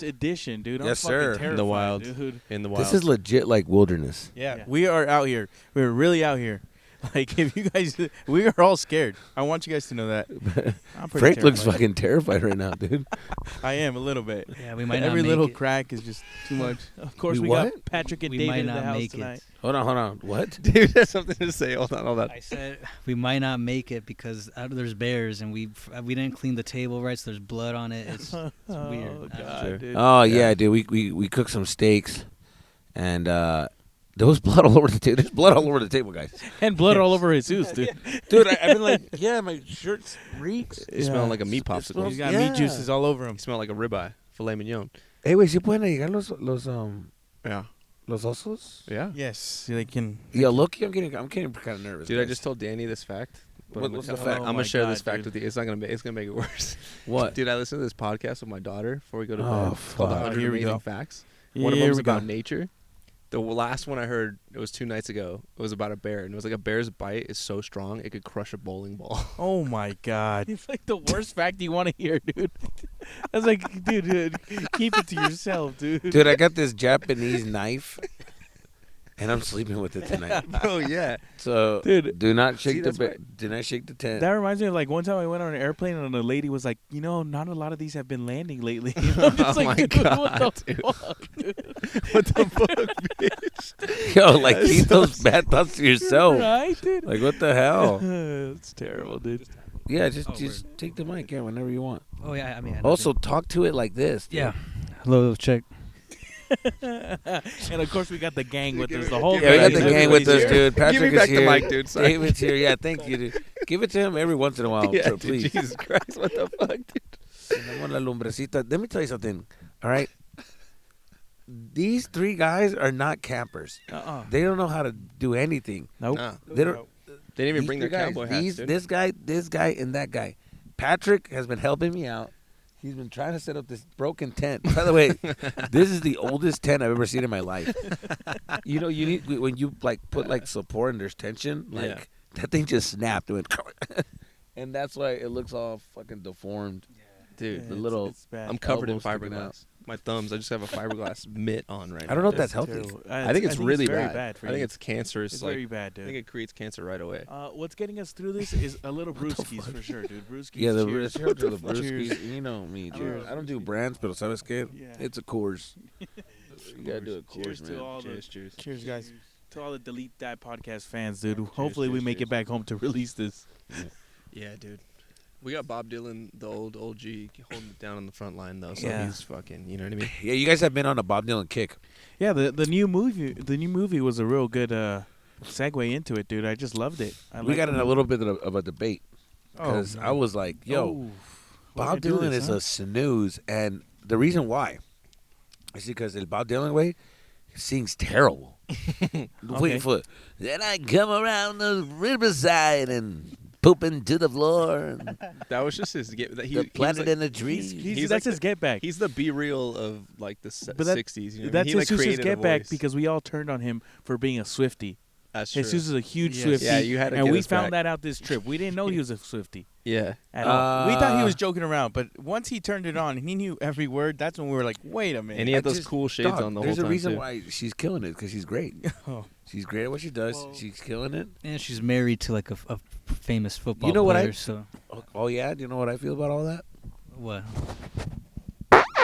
First edition, dude. I'm Yes, fucking sir. terrified, In the wild. dude. In the wild. This is legit like wilderness. Yeah, we are out here. We're really out here. Like, if you guys, we are all scared. I want you guys to know that. I'm pretty Frank looks terrified. fucking terrified right now, dude. I am a little bit. Yeah, we might not Every make little it. crack is just too much. Of course, We we got what? Patrick and We David might in the not house make tonight. it. Hold on. What? Dude, that's something to say. Hold on. I said we might not make it because there's bears and we didn't clean the table right, so there's blood on it. It's weird. Oh, God, Sure. dude. Oh yeah, dude. We cooked some steaks, and there was blood all over the table. There's blood all over the table, guys. And blood all over his Jesus, dude. Dude, I've been like, yeah, my shirt reeks. You smell like a meat popsicle. He's got Yeah. meat juices all over him. You smell like a ribeye, filet mignon. Hey, wait, ¿sí pueden llegar Yeah. los osos? Yeah. Yes, they can. Yeah, look, I'm getting kind of nervous. Dude, I guys. just told Danny this fact. But What's I'm the gonna- fact? Oh I'm my gonna share God, this fact dude. with you. It's gonna make it worse. What? Dude, I listened to this podcast with my daughter before we go to Oh, bed. It's called fuck. 100 Here we Amazing go. Facts. One of Here them was we go. about nature. The last one I heard, it was 2 nights ago. It was about a bear, and it was like a bear's bite is so strong it could crush a bowling ball. Oh my God! It's like the worst fact you want to hear, dude. I was like, dude, keep it to yourself, dude. Dude, I got this Japanese knife, and I'm sleeping with it tonight. Bro, yeah. So, Dude. do not See, shake the that's do not shake the tent. That reminds me of like one time I went on an airplane and a lady was like, not a lot of these have been landing lately. I'm just Oh like, my dude, God, what the dude. fuck, dude? What the fuck, bitch? Yo, like That's keep so those bad thoughts to yourself. Right, dude? Like what the hell? It's terrible, dude. Yeah, just take the mic, yeah, whenever you want. Oh yeah, I mean. I know Also, talk to it like this. dude. yeah. Hello, check. And of course we got the gang with us. The whole Yeah, we got gang. the gang with us, Everybody's dude. Patrick Give me is back here. the mic, dude. Sorry. David's here. Yeah, thank you, dude. Give it to him every once in a while, Yeah, so dude, please. Jesus Christ, what the fuck, dude? Tenemos la lumbrecita. Let me tell you something. All right, these three guys are not campers. Uh-uh. They don't know how to do anything. Nope. Nah. They don't. They didn't even these bring their three guys, cowboy hats, dude. this guy, and that guy. Patrick has been helping me out. He's been trying to set up this broken tent. By the way, this is the oldest tent I've ever seen in my life. You know, you need when you like put like support and there's tension, like Yeah. that thing just snapped and went, and that's why it looks all fucking deformed. Dude, the little- It's bad. I'm covered in elbows sticking fiberglass. My thumbs, I just have a fiberglass mitt on right now. I don't know if that's That's healthy. terrible. I think it's really very bad. bad for I think you. it's cancerous. It's like, very bad, I dude. think it creates cancer right away. What's getting us through this is a little brewskis for sure, dude. Brewskis. Yeah, the cheers. cheers to the Cheers. brewskis. You know me, Cheers. dude. I don't do brands, but ¿sabes qué? Yeah. It's a Coors. You gotta do a Cheers Coors, to man. all Cheers, the cheers. cheers, guys. To all the Delete That podcast fans, dude. Hopefully we cheers, make cheers. it back home to release this. Yeah, dude. We got Bob Dylan, the old G, holding it down on the front line though. So Yeah. he's fucking, you know what I mean? Yeah, you guys have been on a Bob Dylan kick. Yeah, the new movie was a real good segue into it, dude. I just loved it. We got in a little bit of a debate because I was like, "Yo, Bob Dylan is a snooze," and the reason why is because the Bob Dylan way he sings terrible. Wait for then I come around the riverside and poop into the floor. And That was just his get. the planet in the trees. He's like that's his get back. He's the B-real of like the But that- 60s. You know what I That's mean? He, like, Jesus' created a get back voice. because we all turned on him for being a Swifty. That's true. Jesus is a huge Yes. Swifty. Yeah, you had to and get we us found back. that out this trip. We didn't know he was a Swifty Yeah. at all. We thought he was Uh, joking around, but once he turned it on and he knew every word, that's when we were like, wait a minute. And he had I those just- cool shades dog, on the whole There's time a reason too. why she's killing it because she's great. Oh. She's great at what she does. Well- She's killing it. And she's married to like a famous football You know what player. So Oh yeah, do you know what I feel about all that? what?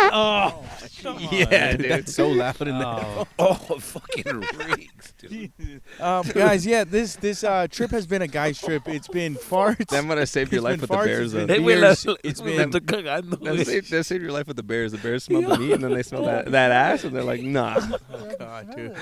Oh, come on. Yeah, dude. It's so loud in there. Oh, Oh, it fucking reeks, dude. Guys, yeah, this trip has been a guy's trip. It's been farts. That might have saved your It's life been with the farts, bears, it's though. been That beers. It's been cagando. saved your life with the bears. The bears smell the meat, and then they smell that ass, and they're like, nah. Oh, God, dude.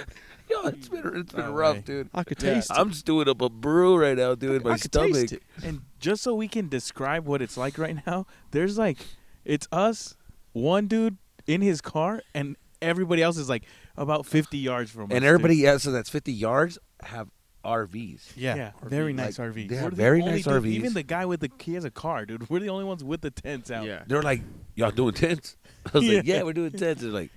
Yo, it's been No rough, way. dude. I could Yeah. taste it. I'm stewing up a brew right now, dude, in my I could taste stomach. it. And just so we can describe what it's like right now, there's like, it's us, one dude in his car, and everybody else is like about 50 yards from us. And everybody, yeah, so that's 50 yards, have RVs. Yeah, very nice Like, RVs. they have We're the very only nice dude- RVs. Even the guy with he has a car, dude. We're the only ones with the tents out. Yeah. They're like, y'all doing tents? I was like, Yeah. yeah, we're doing tents. They're like,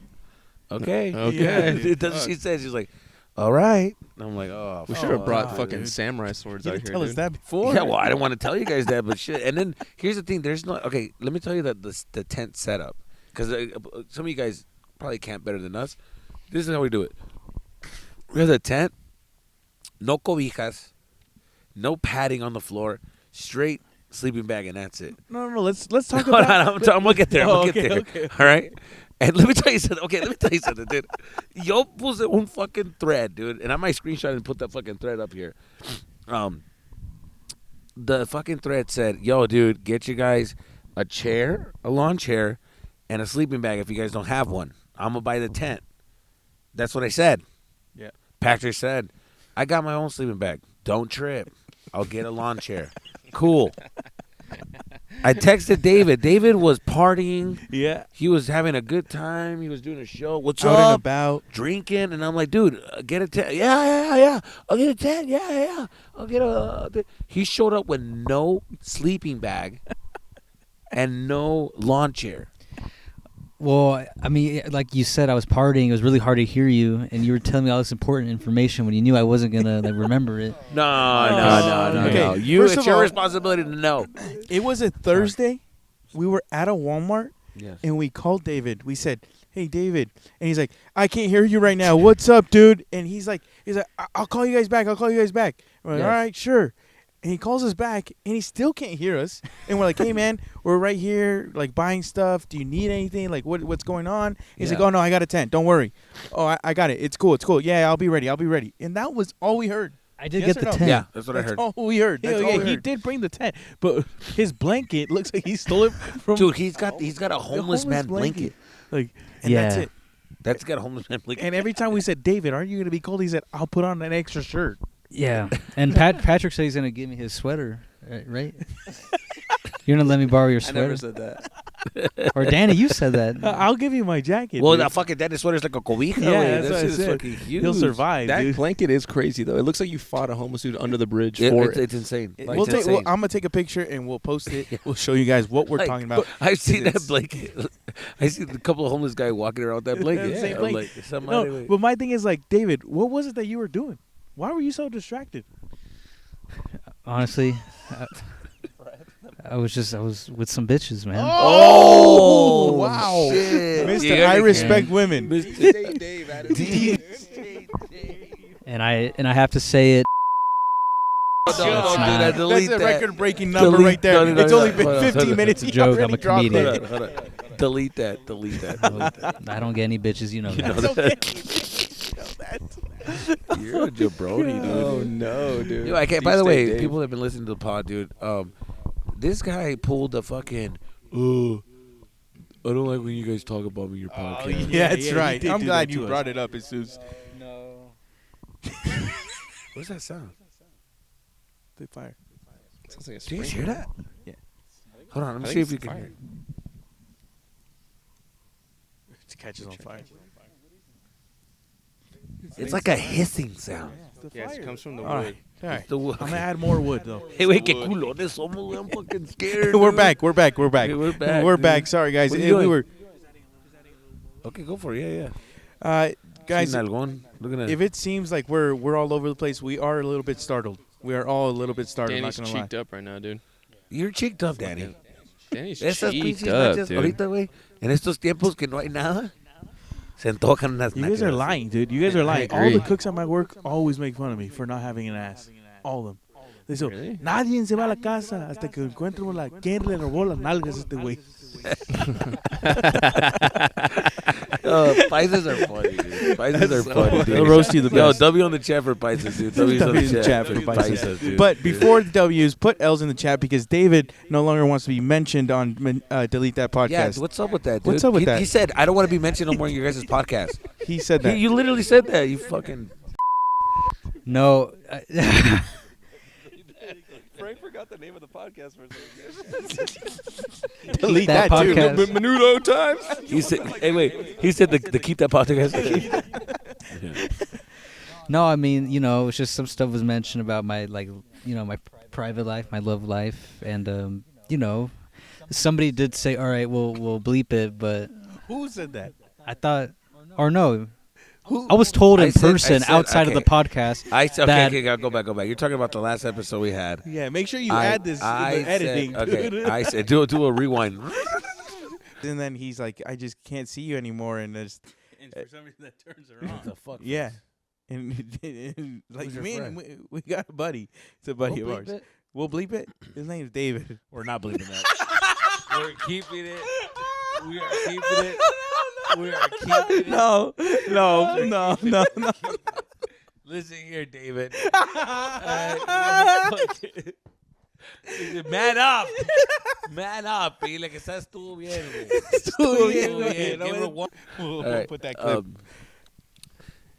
okay. Okay. That's what she said. She's like, all right. And I'm like, oh, We should have brought God, fucking dude. samurai swords You out didn't here, tell us dude. that before. Yeah, well, I didn't want to tell you guys that, but shit. And then here's the thing: there's no okay. Let me tell you that the tent setup, because some of you guys probably camp better than us. This is how we do it. We have a tent, no cobijas, no padding on the floor, straight sleeping bag, and that's it. No. Let's talk Hold about. on, I'm gonna get there. I'm gonna get there. Okay. All right. And let me tell you something. Okay, let me tell you something, dude. Yo puse un fucking thread, dude, and I might screenshot and put that fucking thread up here. The fucking thread said, "Yo, dude, get you guys a chair, a lawn chair, and a sleeping bag if you guys don't have one. I'm gonna buy the tent." That's what I said. Yeah. Patrick said, "I got my own sleeping bag. Don't trip. I'll get a lawn chair." Cool. I texted David. David was partying. Yeah. He was having a good time. He was doing a show. What's Out and up? about. Drinking. And I'm like, dude, get a tent. Yeah. I'll get a tent. Yeah. I'll get a. He showed up with no sleeping bag and no lawn chair. Well, I mean, like you said, I was partying. It was really hard to hear you, and you were telling me all this important information when you knew I wasn't gonna remember it. No. Okay, You, first it's of your all- responsibility to know. It was a Thursday. We were at a Walmart, Yes. and we called David. We said, "Hey, David," and he's like, "I can't hear you right now. What's up, dude?" And he's like, "I'll call you guys back. We're like, Yes. all right, sure." And he calls us back, and he still can't hear us. And we're like, "Hey, man, we're right here, like buying stuff. Do you need anything? Like, what's going on?" He's like, Yeah. "Oh no, I got a tent. Don't worry. Oh, I got it. It's cool. Yeah, I'll be ready. And that was all we heard. I did Yes get or the no? tent. Yeah, that's what I That's heard. all we heard. That's all we He heard. did bring the tent, but his blanket looks like he stole it from. Dude, he's got a homeless man blanket. Like, and Yeah. that's it. That's got a homeless man blanket. And every time we said, "David, aren't you going to be cold?" He said, "I'll put on an extra shirt." Yeah, and Patrick said he's gonna give me his sweater, right? You're gonna let me borrow your I never sweater, said that. or Danny, you said that. I'll give you my jacket. Well, dude. that fucking daddy sweater's like a cobija. Yeah, güey. that's That what I shit is said. fucking huge. He'll survive, That dude. blanket is crazy though. It looks like you fought a homeless dude under the bridge Yeah, for it's, it. it's insane. I'm Like, going it's insane. to take a picture and we'll post it. We'll show you guys what we're Like, talking about. I've seen that It's- blanket. I see a couple of homeless guys walking around with that blanket. the same I'm blanket. like, somebody. No, but my thing is, like, David, what was it that you were doing? Why were you so distracted? Honestly, I was with some bitches, man. Oh, wow. shit. Mister, Yeah, I yeah. respect women. Dave, And I have to say it. Don't do that. That's Delete a that. record-breaking number Delete- right there. no, It's no, only no, been hold on, 15 hold on. minutes. It's a He joke. already I'm a dropped it. comedian. Hold on. Delete that. I don't get any bitches, you know that. know You're a jabroni, dude. Oh no, dude. Yo, I can't. Deep By the state way, Dave. people have been listening to the pod, dude. This guy pulled the fucking. I don't like when you guys talk about me in your podcast. Yeah, that's he right. did I'm do glad that you to us. brought it up, Jesus. No. What's that sound? The fire. Sounds like a Do you sprinkler. hear that? Yeah. Hold on, let me I see think if you it's can fire. hear. It catches on fire. It's like a hissing sound. Yes, it comes from the All wood. right. All right. The wood. I'm going to add more wood, though. Hey, wait, que culones somos, güey. I'm fucking scared. We're dude. back. We're back. Okay, we're back, We're dude. back. Sorry, guys. What are you We doing? were, Okay, go for it. Yeah. guys. Sin algón. Look at that. If it seems like we're all over the place, we are a little bit startled. We are all a little bit startled. Danny's not gonna lie. cheeked up right now, dude. You're cheeked up, Danny. Danny's Esas cheeked pinches up, manchas dude. ahorita, güey, en estos tiempos que no hay nada, se antojan unas You guys are nachas. lying, dude. You guys are lying. All the agree. cooks at my work always make fun of me for not having an ass. All of them. They say, Really? nadie se va a la casa hasta que encuentremos la quién le robó las nalgas a este güey. Paisas are funny, dude. Paisas are funny, dude. They'll roast you the Yo, best. W on the chat for Paisas, dude. W's on W's in the the chat chat for for Paisas. Paisas, dude. But before the W's, put L's in the chat because David no longer wants to be mentioned on Delete That Podcast. Yeah, what's up with that, dude? What's up with that? He said, I don't want to be mentioned no more in your guys' podcast. He said that. You literally said that, you fucking... No. Frank forgot the name of the podcast for a second. Delete that that, too. podcast. Menudo times. He said, hey, wait. He said the Keep That Podcast. No, I mean, it's just some stuff was mentioned about my my private life, my love life, and somebody did say, "All right, we'll bleep it," but Who said that? I thought, or no, I was told in I said- person outside of the okay. podcast. I said, that- okay, go back. You're talking about the last episode we had. Yeah, make sure you add this in the editing. Said, okay, dude. I said, do a rewind. And then he's like, I just can't see you anymore. And And for some reason that turns her What the on. fuck? yeah. And like Who's your me and friend? we got a buddy. It's a buddy We'll of bleep ours. it. We'll bleep it. His name's David. We're not bleeping that. We're keeping it. We are keeping it. We are keeping it. No. Listen here, David. Man up. Man up. Y la que está estuvo bien, güey. Estuvo bien, Estuvo güey. bien. No, Give her we'll- one. We'll All right, put that clip.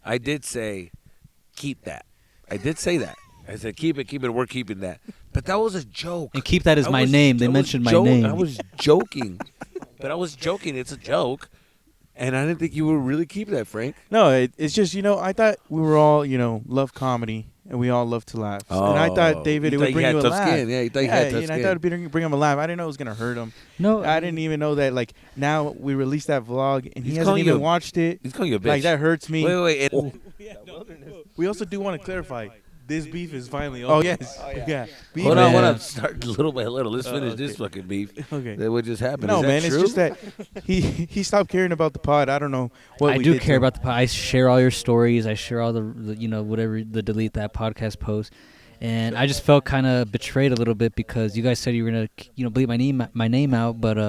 I did say, keep that. I did say that. I said, keep it. We're keeping that. But that was a joke. And keep that as I my was- name. They I was mentioned my I name. was joking. But I was joking. It's a joke. And I didn't think you would really keep that, Frank. No, it's just, I thought we were all, love comedy and we all love to laugh. And I thought David, it would bring you a laugh. Skin. Yeah, you thought you had tough I skin. thought it would bring him a laugh. I didn't know it was going to hurt him. No, I didn't even know that, like, now we released that vlog and he He's hasn't calling you even a- watched it. He's calling you a bitch. Like, that hurts me. Wait. We also do want to clarify. This beef is finally over. Oh, yes. Yeah. Beef, Hold man. on. Start little by little. Let's finish this fucking beef. Okay. That what just happened. No, Is that man, true? it's just that he stopped caring about the pod. I don't know what I we do did care to him. about the pod. I share all your stories. I share all the whatever the delete that podcast post. And I just felt kind of betrayed a little bit because you guys said you were gonna bleep my name out, but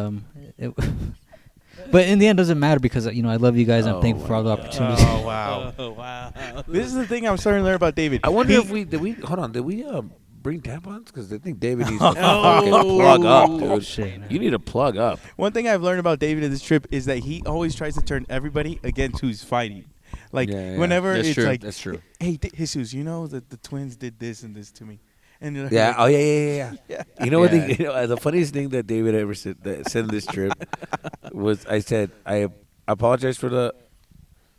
but in the end it doesn't matter because I love you guys and I'm thankful for all the opportunities. Oh, wow. Oh, wow. This is the thing I'm starting to learn about David. I wonder He- if we did we bring tampons? Because I think David needs to fucking plug up, dude. Shit. You need to plug up. One thing I've learned about David in this trip is that he always tries to turn everybody against who's fighting. Like, Yeah. whenever That's it's true. like, That's true. hey, Jesus, you know that the twins did this and this to me. And they're Yeah. like, Oh yeah. Yeah. You know what? Yeah. The funniest thing that David ever said this trip was I said I apologize for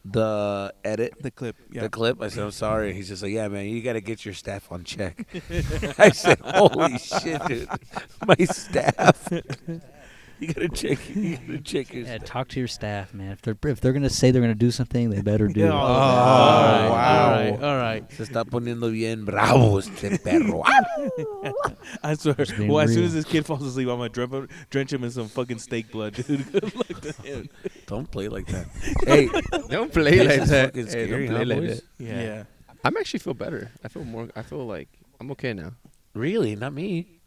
the edit. the clip. Yeah. The clip. I said, I'm sorry. He's just like, yeah, man, you got to get your staff on check. I said, holy shit, dude. My staff. You got to check your Yeah, staff. talk to your staff, man. If they're gonna say they're gonna do something, they better do Yeah, it. all All right. right. All right. Se está poniendo bien bravo este perro. I swear. Just being Well, as soon real. as this kid falls asleep, I'm gonna drench him in some fucking steak blood, dude. Good luck to him. Don't play like that. Hey, Don't play this like is that. fucking Hey, scary, don't huh, play like boys? that. Yeah. I'm actually feel better. I feel like I'm okay now. Really? Not me.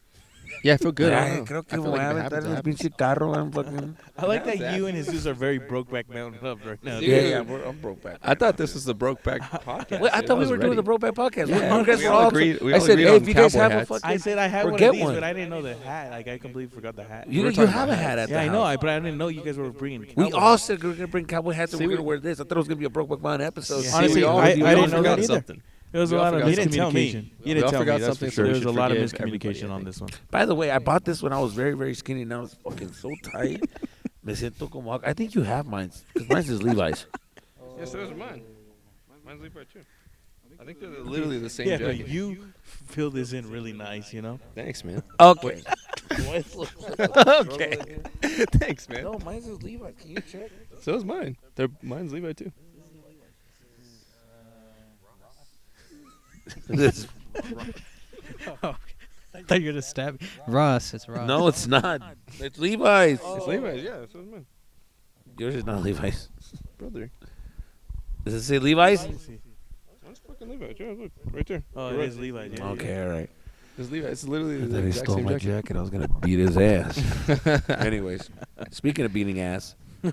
Yeah, I feel good. I Ay, don't know. creo que I feel voy like a if it aventar happens, it el happens. pinche carro. I'm fucking... I like that That's you and Jesus are very Brokeback Mountain Club right now. Dude. Yeah, I'm broke back. I thought this was the Brokeback podcast. Wait, I thought we was were doing ready. the Brokeback podcast. Yeah, You guys we were all all agreed- we I all said, agreed hey, on if you guys cowboy have a hats. fucking... I said I had Or one get of these, one. but I didn't know the hat. Like, I completely forgot the hat. You were you talking have about a hat at the Yeah, I know, house. but I didn't know you guys were bringing. We cowboy all hats. said we were going to bring cowboy hats and See, we were going to we- wear this. I thought it was going to be a Brokeback Mountain episode. Yeah. See, Honestly, we all I did- didn't all know forgot that either. something. There was a We all lot of forgot you didn't tell me. something. You We didn't all tell me. forgot That's for something, so sure. we There was a should lot of forgive everybody, miscommunication I on think. this one. By the way, I bought this when I was very, very skinny. Now it's fucking so tight. Me siento como... I think you have mine. Because mine is Levi's. Yeah, so those are mine. Mine's Levi too. I think they're literally the same Yeah, but jacket. you fill this in really nice, you know. Thanks, man. Okay. Okay. Thanks, man. No, mine is Levi. Can you check? So is mine. Mine's Levi too. This- I thought you were gonna stab me. Ross, it's Ross. no, it's not. It's Levi's. It's Levi's. Yeah, so is mine, Yours is not Levi's. brother. Does it say Levi's? Mine's fucking Levi. Yeah, look right there. Oh, You're it right. is Levi. Yeah, Okay, all right. It's Levi. It's literally I the thought he exact stole same my jacket. jacket. I was going to beat his ass. Anyways, speaking of beating ass, the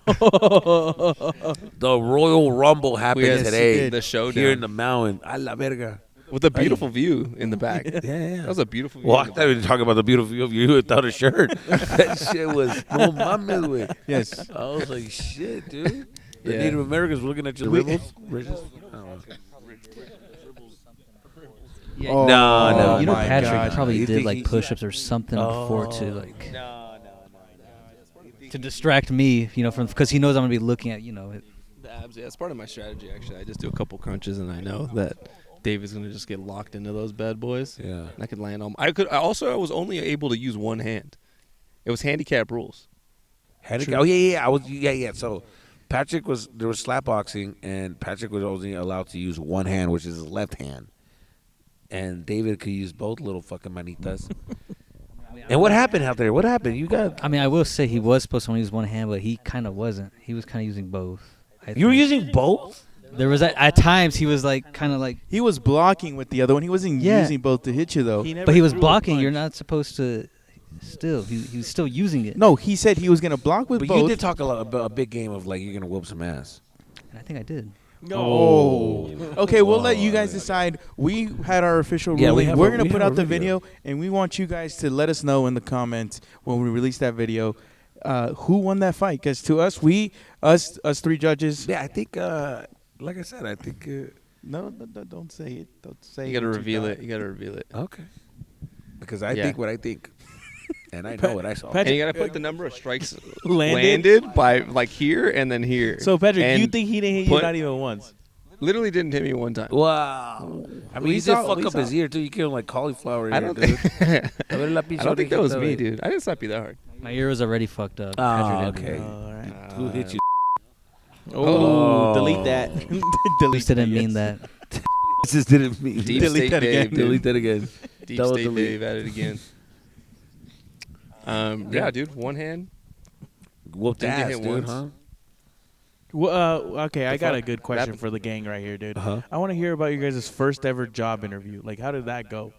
Royal Rumble happened had today the showdown. here in the mountain. A la verga. With a beautiful view in the back. Yeah. That was a beautiful view. Well, I in the thought we were talking about the beautiful view of you without a shirt. That shit was no mames, güey. Yes. I was like, shit, dude. The Yeah. Native Americans were looking at your ribbons. Yeah, Oh, No, you know my Patrick God. probably You did think like he- push-ups or something before to Oh. like to distract me, from because he knows I'm gonna be looking at The abs, yeah, it's part of my strategy, actually. I just do a couple crunches, and I know that David's going to just get locked into those bad boys. Yeah. And I could land on... I was only able to use one hand. It was handicap rules. Oh yeah. So Patrick there was slap boxing, and Patrick was only allowed to use one hand, which is his left hand, and David could use both little fucking manitas. And what happened out there? What happened? You got. I mean, I will say he was supposed to only use one hand, but he kind of wasn't. He was kind of using both. You were using both? There was at times he was like kind of like. He was blocking with the other one. He wasn't using both to hit you though. But he was blocking. You're not supposed to. Still, he was still using it. No, he said he was gonna block with But both. you did talk a big game of like you're gonna whoop some ass. And I think I did. No. Okay, we'll let you guys decide. We had our official ruling. We're going to put out the video, and we want you guys to let us know in the comments when we release that video who won that fight. Because to us, us three judges. Yeah, I think, like I said, I think. No, don't say it. Don't say it. You got to reveal it. You got to reveal it. Okay. Because I think what I think. And I know what I saw. And you got to put the number of strikes landed by like here and then here. So, Patrick, and you think he didn't hit you not even once? Literally didn't hit me one time. Wow. I mean, he did fuck up his ear, too. You killed him like cauliflower. I don't think that was me, dude. I didn't slap you that hard. My ear was already fucked up. Oh, okay. All right. Who hit you? Oh, delete that. Delete didn't mean that. Just didn't mean. Deep Delete State that Dave. again. Delete that again. Deep Double State delete. Dave at it again. Yeah, dude. One hand. Whooped Didn't get ass, hit dude, once. huh? Well, okay, I got a fuck? good question Happened? for the gang right here, dude. Uh-huh. I want to hear about you guys' first ever job interview. Like, how did that go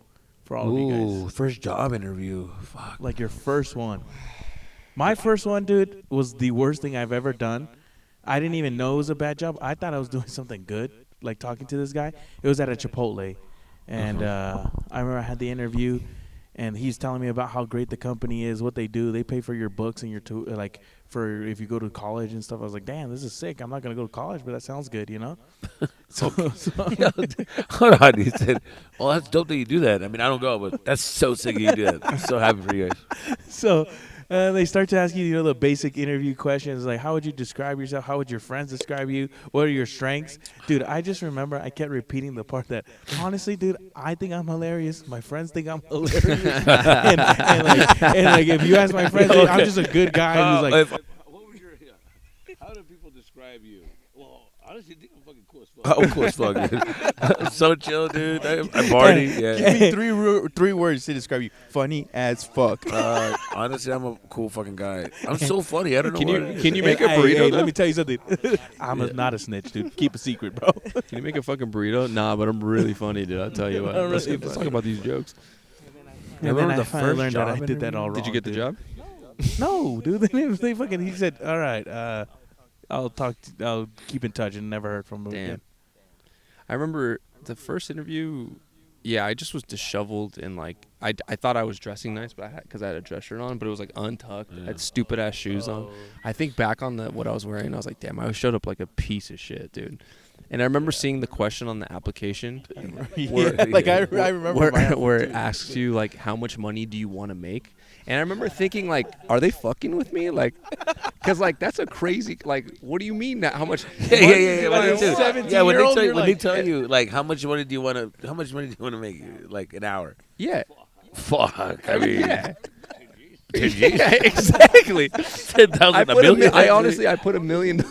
for all of you Ooh, guys? first job interview. Fuck. Like, your first one. My first one, dude, was the worst thing I've ever done. I didn't even know it was a bad job. I thought I was doing something good, like talking to this guy. It was at a Chipotle. And I remember I had the interview, and he's telling me about how great the company is, what they do. They pay for your books and your for if you go to college and stuff. I was like, damn, this is sick. I'm not gonna go to college, but that sounds good, you know. Hold on, he said, "Well, that's dope that you do that." I mean, I don't go, but that's so sick that you do that. I'm so happy for you guys. So they start to ask you, the basic interview questions like, how would you describe yourself? How would your friends describe you? What are your strengths? Dude, I just remember I kept repeating the part that, honestly, dude, I think I'm hilarious. My friends think I'm hilarious. and like, if you ask my friends, I'm just a good guy who's like, what was your? How do people describe you? Well, honestly, I think I'm fucking cool as fuck. Oh, cool as fuck, dude. I'm so chill, dude. I party. Yeah. Give me three words to describe you. Funny as fuck. Honestly, I'm a cool fucking guy. I'm so funny. I don't know. Can you make a burrito? Hey, though? let me tell you something. I'm not a snitch, dude. Keep a secret, bro. Can you make a fucking burrito? Nah, but I'm really funny, dude. I'll tell you what. Let's talk about these jokes. And then I finally learned that I did that all wrong. Did you get the dude. job? No, dude. They fucking. He said, "All right, I'll keep in touch," and never heard from him again. I remember the first interview. Yeah, I just was disheveled and like I thought I was dressing nice, but because I had a dress shirt on, but it was like untucked. I had stupid ass shoes on. I think back on what I was wearing, I was like, damn, I showed up like a piece of shit, dude. And I remember seeing the question on the application, I remember where it asks you like, how much money do you want to make? And I remember thinking like, are they fucking with me? Like, because like that's a crazy like, what do you mean that how much? Yeah. When they tell you like how much money do you want to make like an hour? Yeah. Fuck. I mean, Yeah. Yeah, exactly. 10,000 a million. I honestly put $1 million.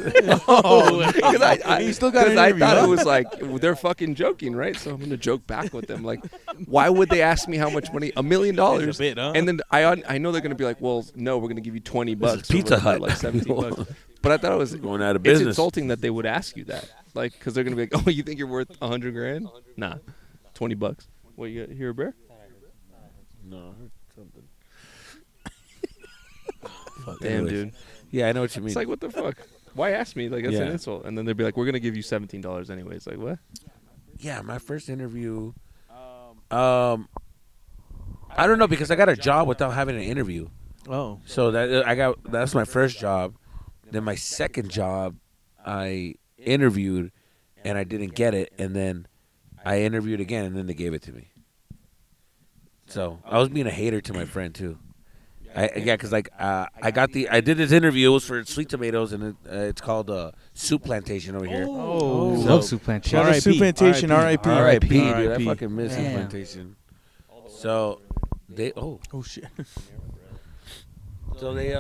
Because You still got an I interview, thought huh? it was like they're fucking joking, right? So I'm gonna joke back with them. Like, why would they ask me how much money? $1 million. It's a bit, huh? And then I know they're gonna be like, well, no, we're gonna give you $20. Pizza or Hut. like $17. But I thought it was Going out of It's business. insulting that they would ask you that, like, because they're gonna be like, oh, you think you're worth $100,000? Nah, $20. What, you got here, a bear? No, I heard something. Damn, Anyways. dude. Yeah, I know what you mean. It's like, what the fuck? Why ask me? Like, that's an Yeah. insult. And then they'd be like, we're gonna give you $17 anyways. Like, what? Yeah, my first interview. I don't know because I got a job without having an interview. Oh, So that's my first job. Then my second job, I interviewed, and I didn't get it. And then I interviewed again, and then they gave it to me. So I was being a hater to my friend too. Because like I did this interview. It was for Sweet Tomatoes, and it's called Soup Plantation over here. Love soup plantation. shout out to Plantation, R.I.P. R.I.P. Dude, I R.I.P. fucking miss Soup Damn. Plantation. So they Oh shit. So they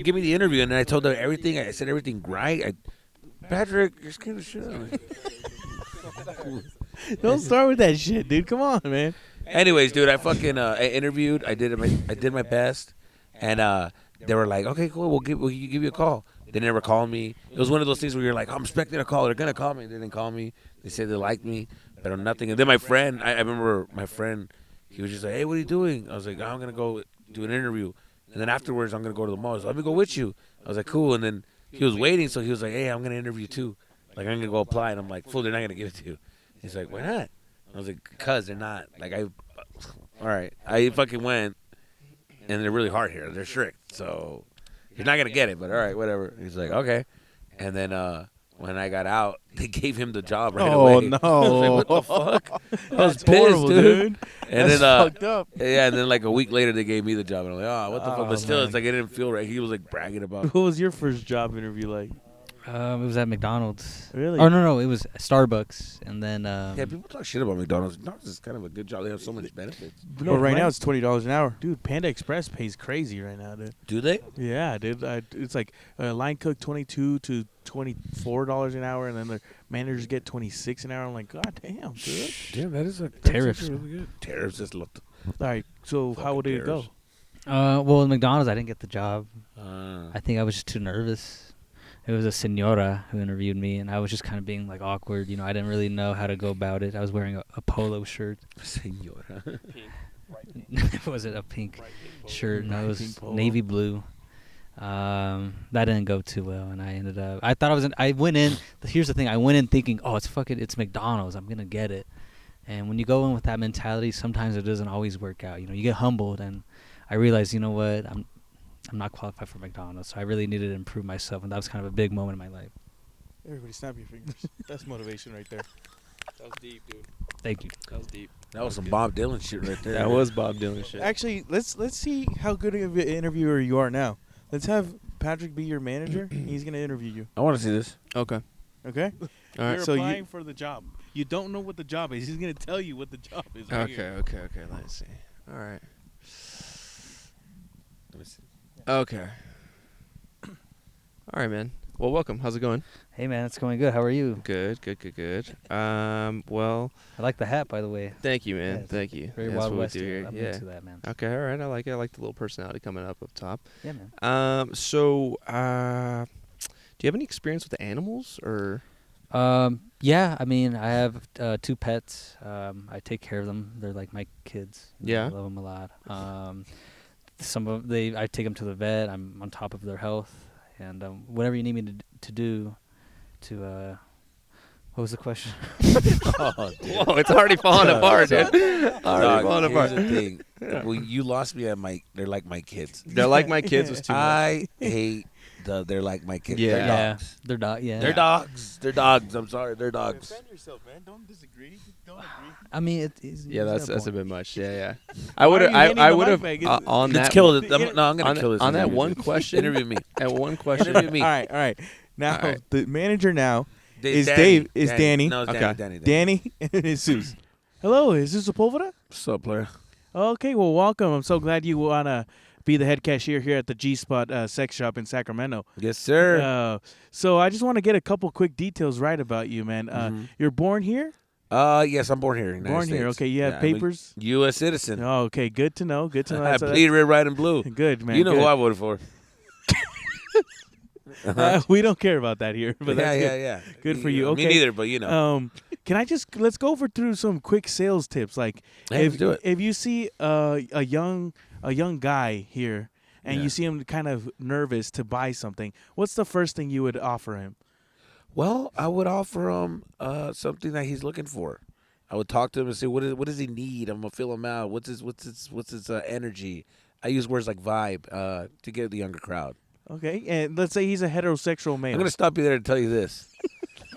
give me the interview, and then I told them everything. I said everything right. Patrick, you're scared of shit out of me. Don't start with that shit, dude. Come on, man. Anyways, dude, I fucking I interviewed. I did my best, and they were like, okay, cool, we'll give you a call. They never called me. It was one of those things where you're like, I'm expecting a call. They're gonna call me. They didn't call me. They said they liked me, but I'm nothing. And then my friend, I remember my friend, he was just like, hey, what are you doing? I was like, I'm gonna go do an interview, and then afterwards I'm gonna go to the mall. So let me go with you. I was like, cool. And then he was waiting, so he was like, hey, I'm gonna interview too. Like I'm gonna go apply, and I'm like, fool, they're not gonna give it to you. He's like, why not? I was like, cause they're not. Like all right. I fucking went, and they're really hard here. They're strict, so you're not gonna get it. But all right, whatever. He's like, okay. And then when I got out, they gave him the job right away. Oh no! I was like, what the fuck? I was That's pissed, horrible, dude. And That's then fucked up. yeah, and then like a week later they gave me the job, and I'm like, oh, what the fuck? Oh, But still, man. it's like it didn't feel right. He was like bragging about. What was your first job interview like? It was at McDonald's. Really? Oh no, it was Starbucks, and then Yeah, people talk shit about McDonald's. McDonald's is kind of a good job. They have so much benefits. No, right now it's $20 an hour, dude. Panda Express pays crazy right now, dude. Do they? Yeah, dude. It's like line cook $22 to $24 an hour, and then the managers get $26 an hour. I'm like, god damn, dude. Damn, that is a Tariffs. Really good. Tariffs is looked. All right, so how would it go? well, in McDonald's, I didn't get the job. Uh, I think I was just too nervous. It was a senora who interviewed me, and I was just kind of being like awkward. You know, I didn't really know how to go about it. I was wearing a polo shirt. Senora. Was it a pink shirt? No, it was Pink polo. navy blue. That didn't go too well, and I ended up. I thought I went in. Here's the thing: I went in thinking, oh, it's McDonald's. I'm gonna get it. And when you go in with that mentality, sometimes it doesn't always work out. You know, you get humbled, and I realized, you know what, I'm not qualified for McDonald's, so I really needed to improve myself, and that was kind of a big moment in my life. Everybody, snap your fingers. That's motivation right there. That was deep, dude. Thank you. That was deep. That was some Bob Dylan shit right there. That was Bob Dylan shit. Actually, let's see how good of an interviewer you are now. Let's have Patrick be your manager. He's gonna interview you. I want to see this. Okay. Okay? All right. You're So applying for the job. You don't know what the job is. He's gonna tell you what the job is. Right here. Okay. Let's see. All right. Let me see. Okay. All right, man. Well, welcome. How's it going? Hey man, it's going good. How are you? Good. Well, I like the hat, by the way. thank you, man. Yeah, it's Thank you. Very That's Wild what we West. do here. I'm Yeah. into that, man. Okay. All right. I like it. I like the little personality coming up top. Yeah, man. So, do you have any experience with animals or? Yeah, I mean, I have 2 pets. I take care of them. They're like my kids. Yeah. I love them a lot. I take them to the vet. I'm on top of their health, and whatever you need me to do, what was the question? Oh, dude. Whoa! It's already falling apart, dude. Dog, Already falling here's apart. the thing. Well, you lost me at they're like my kids. They're like my kids was too much. I hate they're like my kids. Yeah. They're dogs. They're dog. Yeah. They're dogs. They're dogs. I'm sorry. They're dogs. Defend yourself, man. Don't disagree. Don't agree. I mean, it's Yeah, he's got that's a point. bit much. Yeah. Why I would are you handing I the would mic have back? on Let's that kill it. it- No, I'm gonna on, kill this. on that interview. one question. Interview me. At one question. Interview me. All right. Now All right. the manager now is Danny. Dave. Is Danny. No, it's Okay. Danny. Danny and Jesus. Hello, is this Sepulveda? What's up, player? Okay, well, welcome. I'm so glad you wanna be the head cashier here at the G Spot sex shop in Sacramento. Yes, sir. So I just want to get a couple quick details right about you, man. Mhm. You're born here. Yes, I'm born here. In the Born United here. States. Okay, you have Yeah, I'm a papers. U.S. citizen. Oh, okay, good to know. Good to know. I That's- bleed red, white, and blue. Good man. You know good. who I voted for. We don't care about that here, but that's good. yeah. Good for you. Me Okay. neither, but you know. Can I just let's go through some quick sales tips? Like, Hey, if let's do it. if you see a young guy here and Yeah. you see him kind of nervous to buy something, what's the first thing you would offer him? Well, I would offer him something that he's looking for. I would talk to him and say, what does he need? I'm gonna fill him out. What's his energy? I use words like vibe to get the younger crowd. Okay, and let's say he's a heterosexual male. I'm gonna stop you there to tell you this.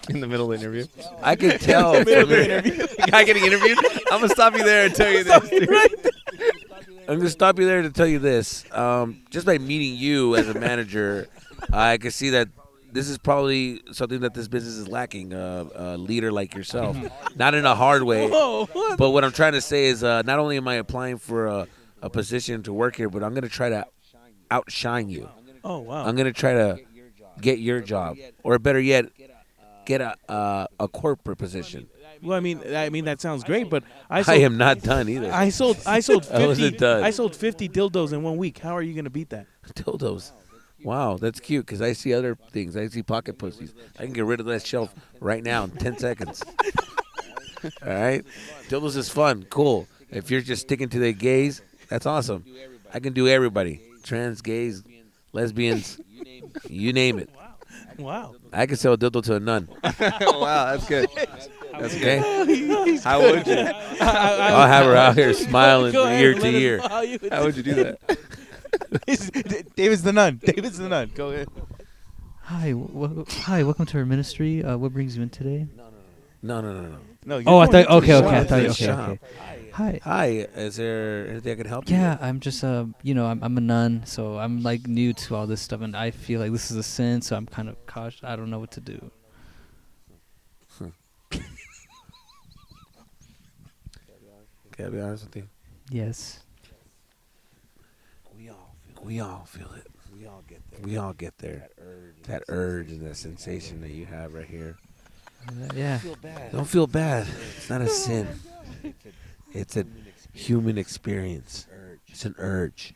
In the middle of the interview. I can tell. Guy getting interviewed. I'm gonna stop you there and tell you this. I'm gonna stop you there to tell you this. Just by meeting you as a manager, I can see that this is probably something that this business is lacking. A leader like yourself, not in a hard way, but what I'm trying to say is, not only am I applying for a position to work here, but I'm gonna try to outshine you. Oh wow. I'm gonna try to get your job, or better yet, get a corporate position. Well, I mean that sounds great, but I sold, am not done either. I sold I 50. wasn't done. I sold 50 dildos in 1 week. How are you gonna beat that? Dildos. Wow, that's cute because I see other things. I see pocket pussies. I can get rid of that shelf right now in 10 seconds. All right? Dildos is fun. Cool. If you're just sticking to the gays, that's awesome. I can do everybody. Trans, gays, lesbians, you name it. Wow. I can sell a dildo to a nun. Wow, that's good. That's Okay? good. How would you? I'll have her out here smiling Go from ahead, year let to us year. know how you would How would you do that? David's the nun. David's the nun. Go ahead. Hi, welcome to our ministry. What brings you in today? No. No. Oh, I thought. Okay, shop. okay. I thought. It's a Okay, shop. okay. Hi. Hi, is there anything I can help you Yeah, with? I'm just I'm a nun, so I'm like new to all this stuff, and I feel like this is a sin, so I'm kind of cautious. I don't know what to do. Can I be honest with you? Yes. We all feel it. We all get there. That urge and that sensation that you have right here. Yeah. Don't feel bad. It's not a sin. It's a human experience. It's an urge.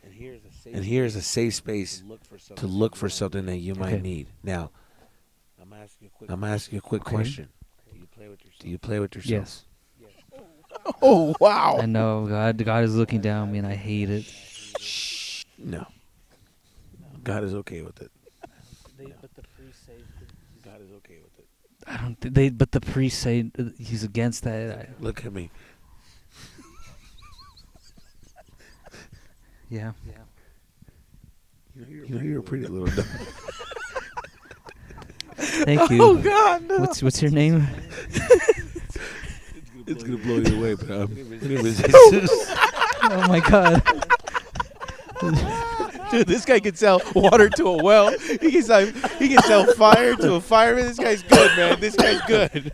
And here's a safe space to look for something that you might Okay. need. Now, I'm going to ask you a quick question. Do you play with yourself? Yes. Oh wow. I know God is looking down on me, and I hate it. No. God is okay with it. God is okay with it. I don't. But the priest say he's against that. Look at me. Yeah. You know, you're a pretty little dog. Thank you. Oh God. No. What's your name? It's going to blow you away, but my name is Oh my God. Dude, this guy can sell water to a well. He can sell fire to a fireman. This guy's good, man. This guy's good.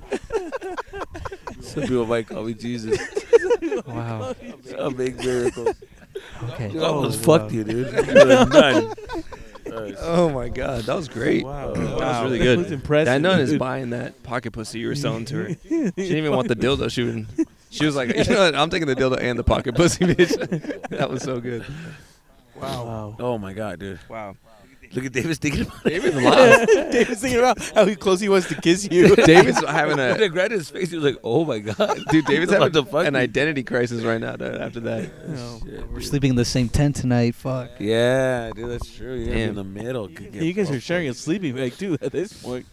Some people might call me Jesus. Wow. A big miracle. Okay. I almost wow. fucked you, dude. You're a nun. Oh my God, that was great. Wow. That Wow. was really That good. was impressive, That nun is dude. buying that pocket pussy you were selling to her. She didn't even want the dildo. She was like, you know what? I'm taking the dildo and the pocket pussy, bitch. That was so good. Wow. Oh my God, dude. Wow. Look at David's thinking about it. David's lost. David's thinking about how close he was to kiss you. David's having When I a grabbed his face, he was like, "Oh my God, dude. David's What having the fuck? an identity crisis right now. Dude, after that, We're sleeping in the same tent tonight. Fuck. Yeah, dude, that's true. You gotta be in Damn. the middle. You guys are sharing a sleeping bag too at this point.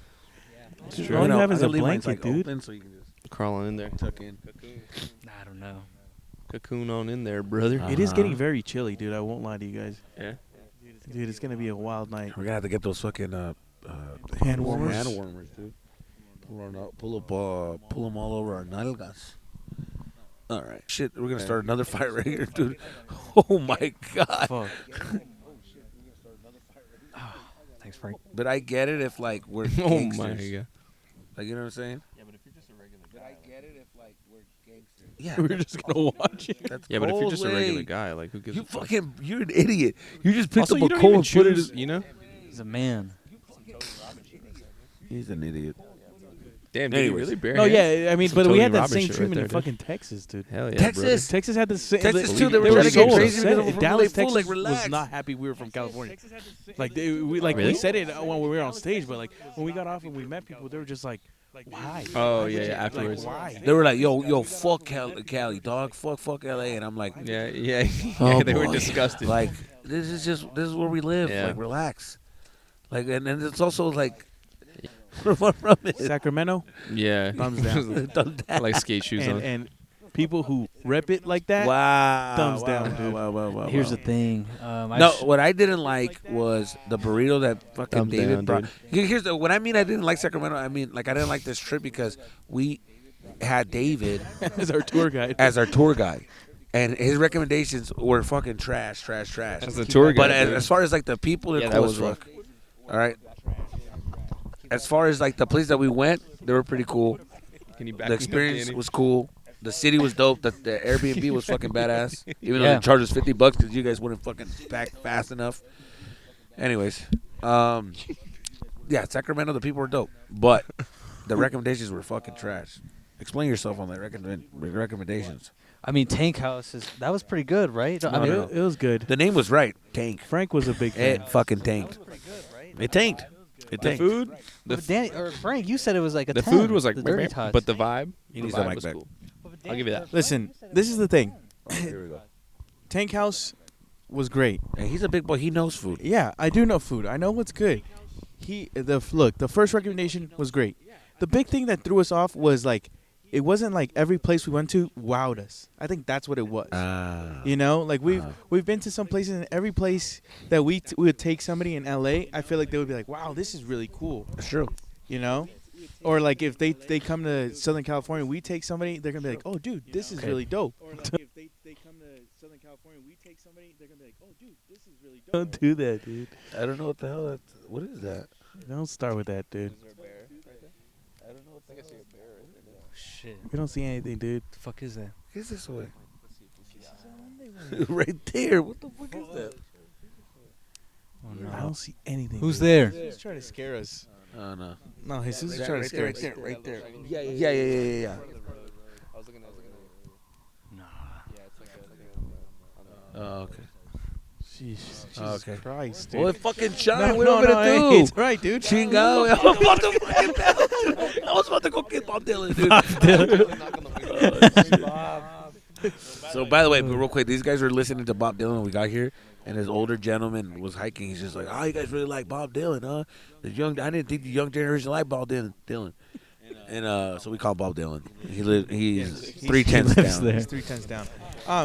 true. All you No, have is I a gotta leave mine, blanket, like, dude. open so you can just crawling in there, tuck in. I don't know. cocoon on in there, brother. It is getting Uh-huh. very chilly, dude. I won't lie to you guys. Yeah. Dude, it's gonna be a wild night. We're gonna have to get those fucking Hand warmers. Hand warmers, dude. Pull them all over our nalgas. All right, shit. We're gonna start another fight right here, dude. Oh my God. Fuck. Thanks, Frank. But I get it if like we're Oh gangsters. my God. Like, you know what I'm saying? Yeah, but if you're just a regular guy. I get it if like we're gangsters. Yeah, We're just gonna watch it. that's Yeah, but if you're just a Coldplay. regular guy, like who gives You a fuck? fucking, you're an idiot. You just picked Also, up you a don't coal even and put it. choose, you know? He's a man. He's an idiot. Damn, dude, you Anyways. really bare No, hands? yeah, I mean, Some but we Tony had that Robbins same shit treatment right in there, fucking Texas, dude. Hell yeah, Texas. Texas had the same. Texas, they, too, they were were trying to so get crazy upset. because of Dallas, Fool, Texas like, was relax. not happy we were from California. Like we Really? said it when we were on stage, but like when we got off and we met people, they were just like, why? Oh, Why would yeah, you- yeah, afterwards. Like, why? They were like, yo, fuck Cali, dog. Fuck LA. And I'm like, Yeah, yeah, yeah. oh, They were boy. disgusted. Like, this is where we live. Yeah. Like, relax. Like, and it's also like, where I'm from is Sacramento, yeah, thumbs down. Thumbs down. like skate shoes on. and people who rep it like that. Wow. Thumbs wow, down, wow, dude. Wow. Here's the thing. No, what I didn't like was the burrito that fucking Thumbs David down, brought. dude. Here's the, what I mean I didn't like Sacramento. I mean, like, I didn't like this trip because we had David as our tour guide. as our tour guide. And his recommendations were fucking trash. As a tour But guide, dude. as far as, like, the people, they're Yeah, cool that as was rough. fuck. All right? As far as, like, the place that we went, they were pretty cool. Can you back The me up, experience Danny? was cool. The city was dope. The Airbnb was fucking badass. Even though Yeah. they charged us $50 because you guys wouldn't fucking pack fast enough. Anyways, yeah, Sacramento, the people were dope, but the recommendations were fucking trash. Explain yourself on that recommendations. I mean, Tank House that was pretty good, right? I mean, It was good. The name was right. Tank. Frank was a big fan. It fucking tanked. It tanked. It The tanked. food, but Danny or Frank, you said it was like a the 10, food was like, the dirty tots. but the vibe, He the needs the vibe mic was back. cool. I'll give you that. Listen, this is the thing. Oh, here we go. Tank House was great. Hey, he's a big boy. He knows food. Yeah, I do know food. I know what's good. Look, the first recommendation was great. The big thing that threw us off was like, it wasn't like every place we went to wowed us. I think that's what it was. You know, like we've been to some places, and every place that we would take somebody in LA, I feel like they would be like, wow, this is really cool. That's true. You know? Or like if they come to Southern California, we take somebody, they're gonna be like, oh dude, this is really dope. Or like if they come to Southern California, we take somebody, they're gonna be like, oh dude, this is really dope. Don't do that, dude. I don't know what the hell that's. What is that? Don't start with that, dude. I don't know what the heck. Shit. We don't see anything, dude. The fuck is that? What is this way? Right there. What the fuck is that? Oh I no. don't see anything. Who's dude. there? He's trying to scare us. Oh no. No, Jesus is trying to scare us. Right there. Yeah. No. Oh, okay. Jesus Okay. Christ, dude. Well, fucking shine. No, What no, are we no, gonna hey, do? it's right, dude. Chingao. I was about to fucking tell, dude. I was about to go get Bob Dylan, dude. So, by the way, but real quick, these guys were listening to Bob Dylan when we got here, and his older gentleman was hiking. He's just like, "Oh, you guys really like Bob Dylan, huh? I didn't think the young generation liked Bob Dylan." And so we call Bob Dylan. He's 310 lives down. there. He's 3 down.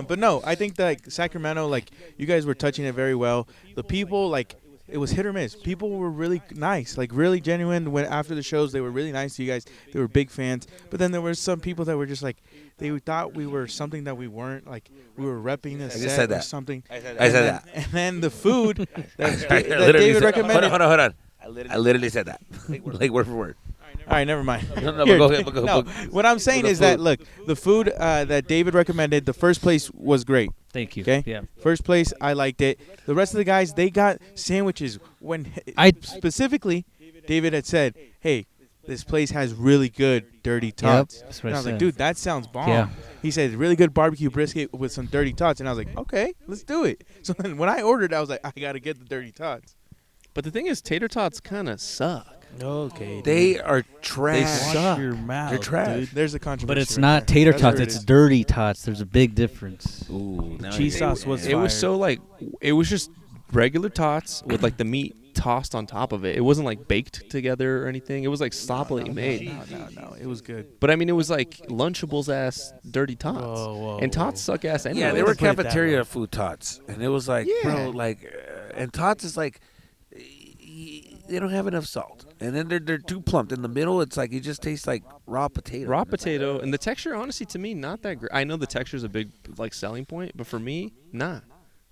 But no, I think that like, Sacramento, like you guys were touching it very well. The people, like it was hit or miss. People were really nice, like really genuine. When after the shows, they were really nice to you guys. They were big fans. But then there were some people that were just like, they thought we were something that we weren't. Like we were repping a just set said or that. something. I said that. And then the food that I that literally David said- recommended. Hold on. I literally said that. Like word for word. All right, never mind. No, but Here, go ahead. Go, no, go. what I'm saying the is that food. look, the food that David recommended, the first place was great. Thank you. Okay. Yeah. First place, I liked it. The rest of the guys, they got sandwiches. When specifically, David had said, "Hey, this place has really good dirty tots." That's what And I I was like, said. "Dude, that sounds bomb." Yeah. He said, "Really good barbecue brisket with some dirty tots," and I was like, "Okay, let's do it." So then when I ordered, I was like, "I gotta get the dirty tots." But the thing is, tater tots kind of suck. Okay. They are trash. Wash your mouth. They're trash. Dude. There's a controversy. But it's right not there. tater That's tots. where it It's is. dirty tots. There's a big difference. Ooh, now Cheese you- sauce was It was fire. so like, it was just regular tots with like the meat tossed on top of it. It wasn't like baked together or anything. It was like sloppily made. No, it was good. But I mean, it was like Lunchables ass dirty tots. Whoa, And tots suck ass anyway. Yeah, they were Put it that cafeteria way. food tots, and it was like, bro, like, and tots is like, they don't have enough salt, and then they're too plumped. In the middle, it's like it just tastes like raw potato. Raw And it's like, potato, and the texture, honestly, to me, not that great. I know the texture is a big like selling point, but for me, nah,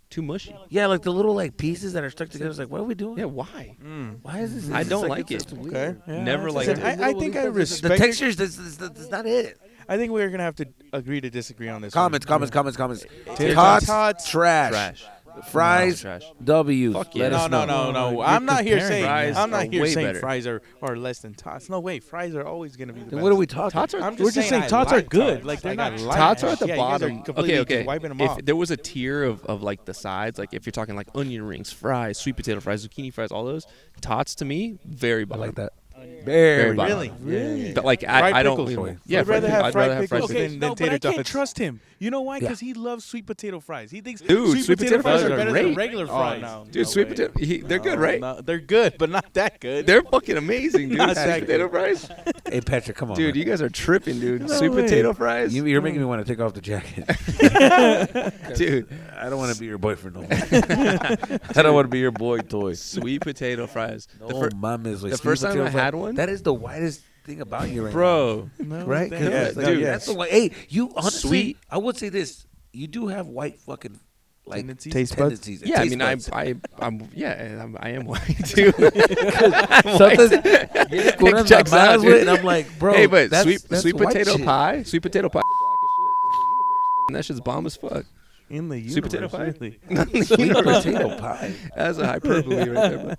too mushy. yeah, like the little like pieces that are stuck together. It's like, what are we doing? Yeah, why? Why is this? I it's don't like like it's it. just weird. Okay. Yeah, Never that's- liked listen, it. I think I The respect. textures, that's not it. I think we're gonna have to agree to disagree on this. Comments. Tater Tots, tots, trash. Trash. Fries, Trash. W's. Fuck yeah. Let No, us no, know. no. You're I'm not here comparing saying. fries I'm not are here way saying better. fries are less than tots. No way. Fries are always gonna be the Then best. what are we talking? Tots are. I'm We're just saying I tots are like good. tots. Like, they're I not like Tots are tots. at the Yeah, you guys are bottom. completely Okay. just wiping them If off. there was a tier of like the sides, like if you're talking like onion rings, fries, sweet potato fries, zucchini fries, all those, tots to me very I bottom. like that. Very bottom. Really? Really? But like Fried I don't. pickles. you know, I'd yeah, rather have I'd fried rather have fried pickles pickles. than No, but tater I can't tots. trust him. You know why? Yeah. Because he loves sweet potato fries. He thinks Dude, sweet potato fries are better than great. regular fries. Dude, sweet potato, they're good, right? No, they're good, but not that good. They're fucking amazing, dude. Not Sweet that potato good. fries, Hey, Patrick, come on. dude. man. You guys are tripping, dude. No Sweet way. potato fries, You're making me want to take off the jacket. dude. I don't want to be your boyfriend no more. I don't want to be your boy toy. Sweet potato fries. No, The fir- mames, the first time I had one? That is the whitest thing about you right bro, now. Right? 'Cause Yeah, it's like, dude. that's the white. Hey, you honestly, Sweet. I would say this. You do have white fucking, like, Tendencies? Taste buds? tendencies. yeah. I Taste mean, buds. I am white too. Sometimes It Curan checks the out, miles dude. with, and I'm like, bro, Hey, but that's sweet white potato shit. pie, sweet potato pie. And that shit's bomb as fuck. In the universe, Sweet potato pie? really. Sweet potato pie. That's a hyperbole right there. Bro.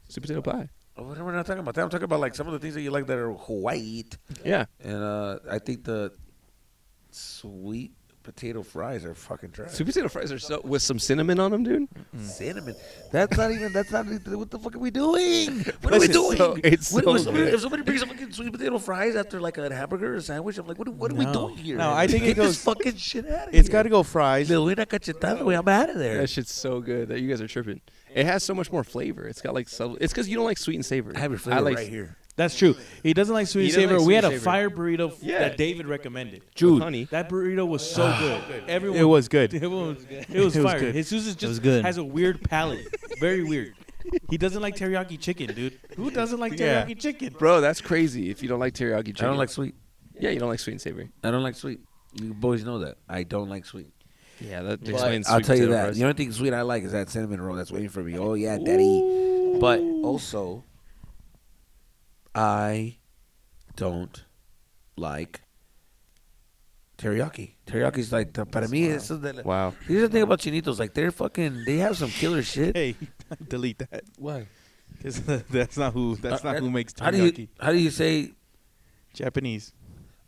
Sweet potato pie. We're not talking about that. I'm talking about like some of the things that you like that are white. Yeah. And I think the sweet potato fries are fucking trash. Sweet potato fries are so with some cinnamon on them, dude. Cinnamon. That's not even. What the fuck are we doing? What are we doing? It's so If somebody brings some fucking sweet potato fries after like a hamburger or a sandwich, I'm like, what are we doing here? No, I think Get it goes. this fucking shit out of here. It's got to go fries. Me voy a cachetada, güey. I'm out of there. That shit's so good that you guys are tripping. It has so much more flavor. It's got like subtle. It's because you don't like sweet and savory. I have your flavor like, right here. That's true. He doesn't like sweet He and doesn't savor. like We sweet had a and fire burrito Yeah. that David recommended. With honey. That burrito was so good. Everyone, It was good. It was fire. It was Jesus was just good. has a weird palate. Very weird. He doesn't like teriyaki chicken, dude. Who doesn't like teriyaki chicken? Bro, that's crazy if you don't like teriyaki chicken. I don't like sweet. Yeah, you don't like sweet and savory. I don't like sweet. You boys know that. I don't like sweet. Yeah, that But explains I'll sweet tell you potato that. fries. The only thing sweet I like is that cinnamon roll that's waiting for me. Oh, yeah, daddy. But also, I don't like teriyaki. Teriyaki is like, para mí, eso de la, Wow. here's the thing about chinitos. Like, they have some killer shit. Hey, delete that. What? 'Cause that's not who makes How teriyaki. do you say, Japanese.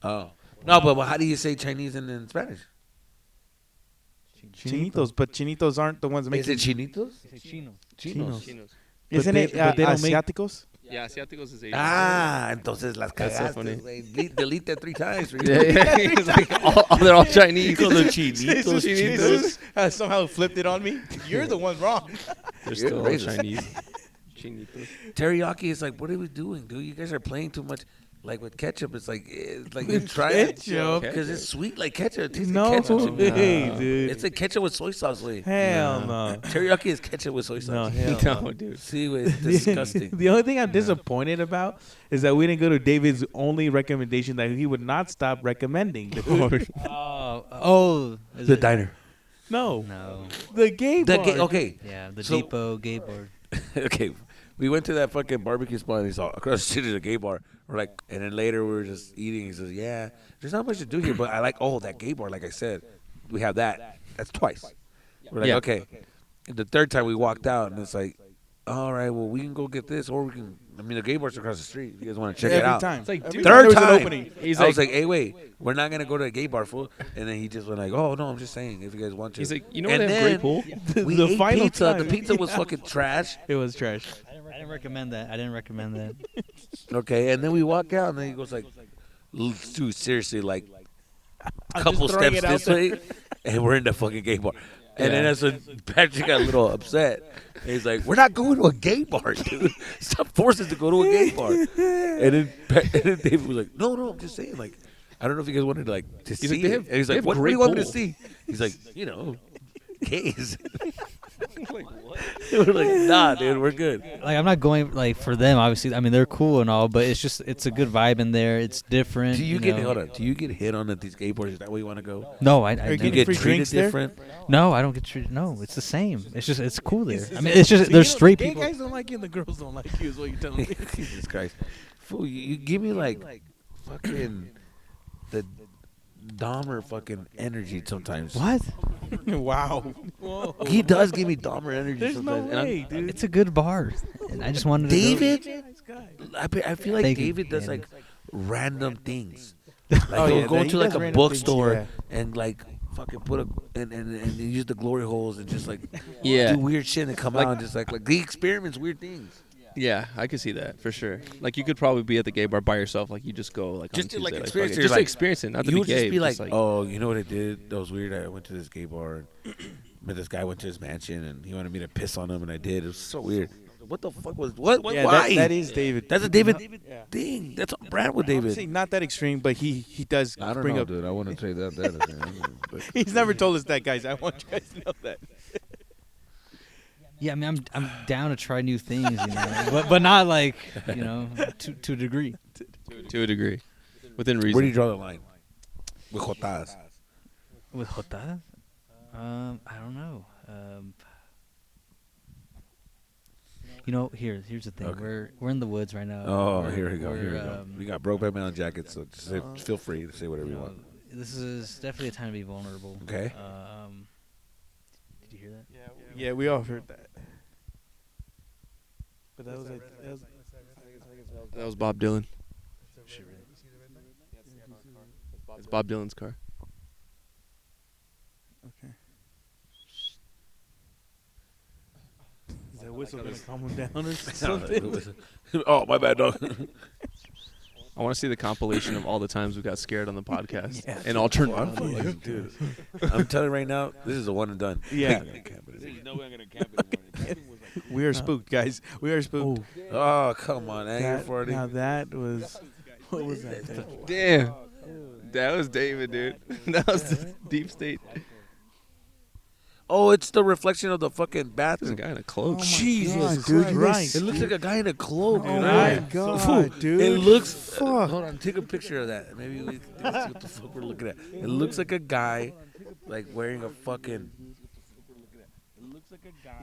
oh. No, but how do you say Chinese in Spanish? Chinitos, but chinitos aren't the ones Is making. it chinitos? Chino. Chinos. Chinos. Isn't But it they don't make- asiáticos? Yeah, asiáticos is Asian. Ah, entonces las That's so cagaste, funny. güey. Delete that 3 times. Yeah, yeah. It's like they're all Chinese. Jesus, Chinitos. somehow flipped it on me. You're the one wrong. They're You're still all racist. Chinese. Chinitos. Teriyaki is like, what are we doing, dude? You guys are playing too much. Like with ketchup, it's like you With try it ketchup? because it's sweet like ketchup. It tastes No like ketchup. way, dude. It's like ketchup with soy sauce, way. Hell no. Teriyaki is ketchup with soy No, sauce. hell No, dude. See, wait, it's disgusting. The only thing I'm disappointed about is that we didn't go to David's only recommendation that he would not stop recommending. dude. Is The it? diner. No, No. the gay bar. Okay, Yeah, the So- depot gay board. okay. We went to that fucking barbecue spot and he saw across the street there's a gay bar. We're like, and then later we were just eating. He says, yeah, there's not much to do here, but I like, that gay bar. Like I said, we have that. That's twice. We're like, Yeah. okay. And the third time we walked out and it's like, all right, well, we can go get this or we can, the gay bar's across the street. If you guys want to check it Every out. time. It's like, Every dude, time Third there was an time. opening. He's I was like, like, hey, wait, we're not going to go to a gay bar, fool. And then he just went like, oh, no, I'm just saying if you guys want to. he's like, you know what? And They have a great pool. We The ate final pizza. time. The pizza was fucking trash. It was trash. I didn't recommend that. Okay, and then we walk out, and then he goes like, dude, seriously, like a I'm couple just throwing steps it out this way, and we're in the fucking gay bar. And then that's when Patrick got a little upset. And he's like, we're not going to a gay bar, dude. Stop forcing us to go to a gay bar. And then David was like, no, I'm just saying, like, I don't know if you guys wanted to see like, they it. have- And he's they like, have what do great you want me to pool. see? He's like, gays. We're like, nah, dude, we're good. Like I'm not going like for them. Obviously, I mean they're cool and all, but it's a good vibe in there. It's different. Do you get know? hold on? Do you get hit on at these gay bars? Is that where you want to go? No, I you Do never- you getting get free treated drinks there? different? no, I don't get treated. No, it's the same. It's cool there. I mean, it's just there's straight Gay people. guys don't like you and the girls don't like you is what you're telling me. Jesus Christ. Fool, you give me like fucking the Dahmer fucking energy sometimes. What? Wow. Whoa. He does give me Dahmer energy There's no sometimes. and I'm- way, dude. It's a good bar, and I just wanted to. David? Nice guy. I feel like Thank you. David does Yeah. like random things. Like Oh, he'll yeah, go he to like does a random bookstore things, and like fucking put a and use the glory holes and just like Yeah. do weird shit and come Like- out and just like he experiments weird things. Yeah, I could see that for sure. Like you could probably be at the gay bar by yourself. Like you just go like Just on to, like, Tuesday, experience fuck it, just like, to experience it, not to You be would gay. just be just like, oh, you know what I did? That was weird. I went to this gay bar and but this guy went to his mansion and he wanted me to piss on him and I did. It was so weird. What the fuck was what? Yeah, why? that is David. That's a David Yeah. thing. That's on brand with Obviously David. not that extreme, but he does I don't bring know, up. dude. I want to say that. He's never told us that, guys. I want you guys to know that. Yeah, I mean, I'm down to try new things, you know, but not like to a degree. to a degree, within reason. Where do you draw the line? With jotas. With jotas? I don't know. Here's the thing. Okay. We're in the woods right now. Oh, We're- here we go. we're, Here we go. We got Brokeback Mountain jackets, so just feel free to say whatever you want. This is definitely a time to be vulnerable. Okay. Did you hear that? Yeah, we all heard that. But that was That was Bob Dylan. It's Bob Dylan's car. Okay. Is that whistle gonna calm him down or something? Oh, my bad, dog. I want to see the compilation of all the times we got scared on the podcast. Yeah. And alternate. Dude, I'm telling you right now, this is a one and done. Yeah. There's no way I'm gonna camp it. We are spooked, guys. We are spooked. Oh, come on, anger That, party. now that was, what was that? Damn. That was David, dude. That was the deep state. Oh, it's the reflection of the fucking There's a bathroom. guy in a cloak. Jesus, dude, dude, right. It looks like a guy in a cloak. Oh dude. my Yeah. God, dude. It looks. Fuck. Hold on, take a picture of that. Maybe we can see what the fuck we're looking at. It looks like a guy, like wearing a fucking.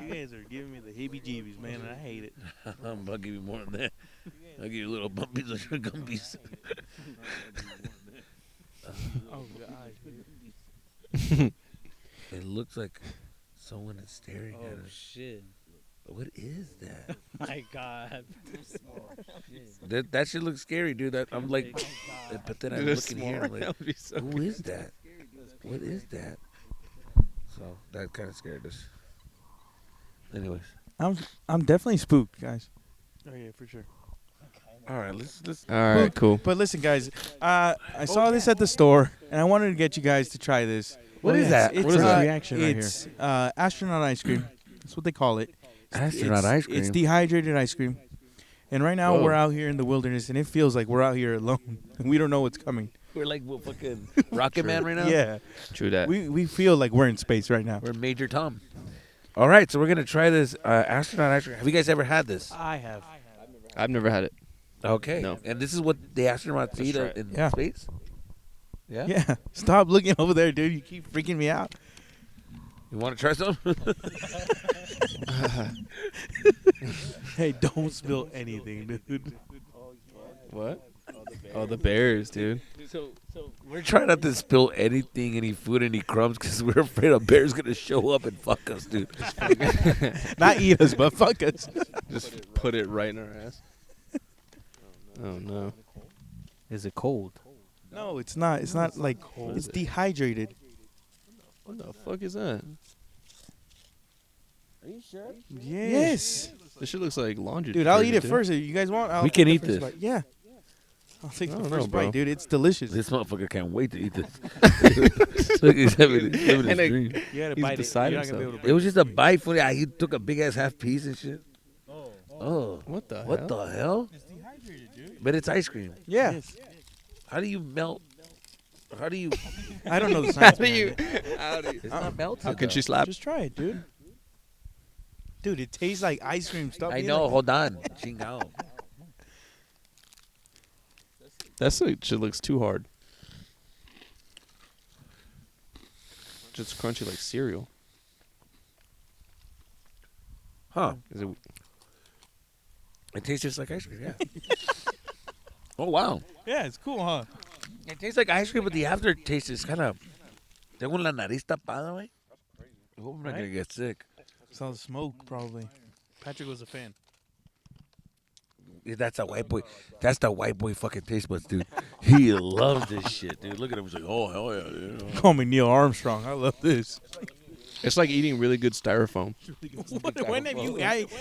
You guys are giving me the heebie-jeebies, man, and I hate it. I'm gonna give you more than that. I'll give you little bumpies on your gumpies. Oh God. It looks like someone is staring at us. shit! What is that? My God! That shit looks scary, dude. I'm like, but then I'm looking here. I'm like, That would be so who is that? What is that? So that kind of scared us. Anyways, I'm definitely spooked, guys. Oh yeah, for sure. all right, let's. All right, cool. But listen, guys, I saw this at the store, and I wanted to get you guys to try this. What is that? It's, What is that? Reaction right it's astronaut ice cream. That's what they call it. Astronaut ice cream. It's dehydrated ice cream. And right now Whoa. we're out here in the wilderness, and it feels like we're out here alone. We don't know what's coming. We're like what, fucking Rocket Man right now. Yeah, True that. we feel like we're in space right now. We're Major Tom. All right, so we're gonna try this astronaut ice cream. Have you guys ever had this? I have. I've never had it. Okay. No. And this is what the astronauts eat try it. in Yeah. space. Yeah. Yeah. Stop looking over there, dude. You keep freaking me out. You want to try some? Hey, don't spill anything, dude. What? Oh, the bears, dude. So we're trying not to spill anything, any food, any crumbs, because we're afraid a bear's gonna show up and fuck us, dude. Not eat us, but fuck us. Just put it right in our ass. Oh, no. Is it cold? No, it's not. It's not like cold. It's dehydrated. What the fuck is that? Yes. This shit looks like laundry Dude, I'll eat it detergent, first. If you guys want, I'll We can take eat the first this. bite. Yeah. I'll take I the don't first know, bro. bite, dude. It's delicious. This motherfucker can't wait to eat this. Look, he's having his And it- dream. You gotta He's bite it. beside You're not gonna be himself. able to It was just a bite for it. He took a big ass half piece and shit. Oh. What the What hell? the hell? It's dehydrated, dude. But it's ice cream. Yeah. How do you melt? How do you? I don't know the How science. do you? behind it. How do you? It's not melted. How can she though. slap? Just try it, dude. Dude, it tastes like ice cream. Stop. I being know. like- Hold on. Chingao. That shit looks too hard. Just crunchy like cereal. Huh? Is it? It tastes just like ice cream. Yeah. Oh wow. Yeah, it's cool, huh? It tastes like ice cream, but the aftertaste is kind of. Tengo la nariz tapada, güey. I hope I'm not gonna get sick. It's all the smoke, probably. Patrick was a fan. Yeah, that's a white boy. That's the white boy fucking taste buds, dude. He loves this shit, dude. Look at him. He's like, oh hell yeah. Dude. Call me Neil Armstrong. I love this. It's like eating really good styrofoam. When have you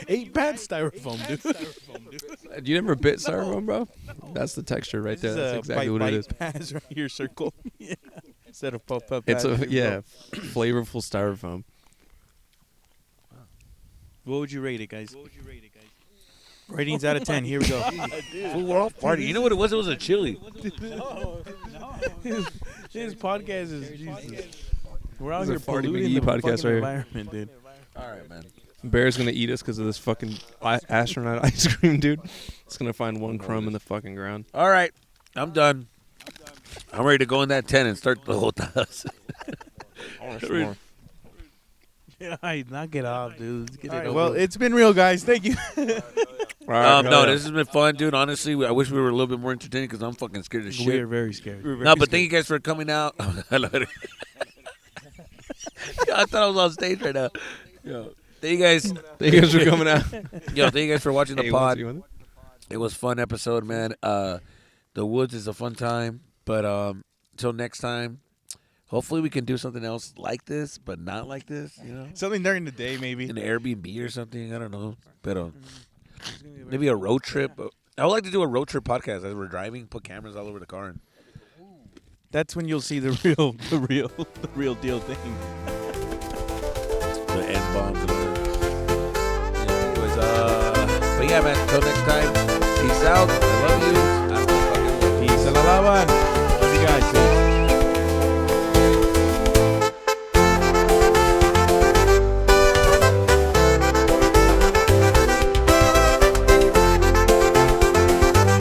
ate bad styrofoam, dude? You never bit styrofoam, bro? That's the texture right there. That's exactly what it is. Pass right here, circle. Yeah. Instead of puff puff. It's pass, a flavorful styrofoam. What would you rate it, guys? Ratings out of 10. Here we go. Fool, we're all party. You know what it was? It was a chili. This podcast is Jesus. We're out This is here a Farty polluting McGee the podcast fucking right here. environment, dude. All right, man. Bear's gonna eat us because of this fucking astronaut ice cream, dude. It's gonna find one crumb in the fucking ground. All right, I'm done. I'm ready to go in that tent and start the whole house. Yeah, knock it off, dude. Let's get it over. Well, it's been real, guys. Thank you. No, this has been fun, dude. Honestly, I wish we were a little bit more entertaining because I'm fucking scared as We shit. are very scared. No, but thank you guys for coming out. I thought I was on stage right now. Yo, thank you guys. Thank you guys for coming out. Yo, thank you guys for watching the Hey, pod. you want It was fun episode, man. The woods is a fun time, but until next time, hopefully we can do something else like this, but not like this. You know, Something during the day, maybe. an Airbnb or something. I don't know, but maybe a road trip. I would like to do a road trip podcast as we're driving. Put cameras all over the car. And That's when you'll see the real deal thing. the N bombs and all that. Yeah, anyways, but yeah, man. Until next time, peace out. I love you. Peace. Se la lavan. Love you guys.